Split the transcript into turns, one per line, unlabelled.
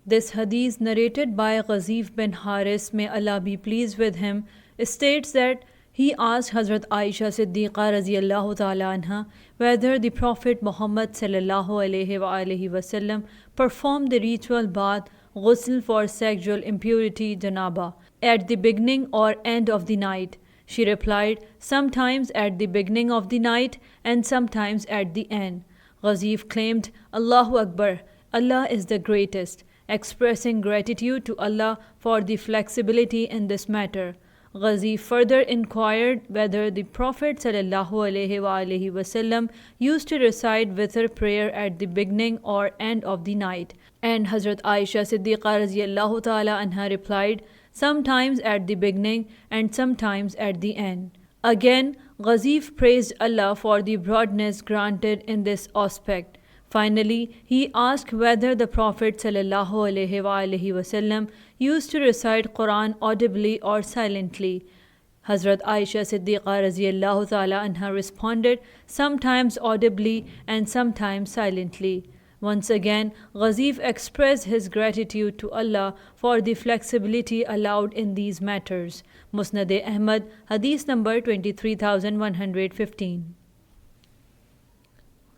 This hadith, narrated by Ghazif bin Haris, may Allah be pleased with him, states that he asked Hazrat Aisha Siddiqa radiyallahu ta'ala anha whether the Prophet Muhammad sallallahu alaihi wasallam performed the ritual bath ghusl for sexual impurity janaba at the beginning or end of the night. She replied, sometimes at the beginning of the night and sometimes at the end. Ghazif claimed, Allahu Akbar, Allah is the greatest, expressing gratitude to Allah for the flexibility in this matter. Ghazi further inquired whether the Prophet ﷺ used to recite witr prayer at the beginning or end of the night, and Hazrat Aisha Siddiqa radiyallahu ta'ala anha replied, sometimes at the beginning and sometimes at the end. Again, Ghazif praised Allah for the broadness granted in this aspect. Finally, he asked whether the Prophet ﷺ used to recite Quran audibly or silently. Hazrat Aisha Siddiqa radiyallahu ta'ala anha responded, sometimes audibly and sometimes silently. Once again, Ghazif expressed his gratitude to Allah for the flexibility allowed in these matters. Musnad Ahmad, Hadith number 23115.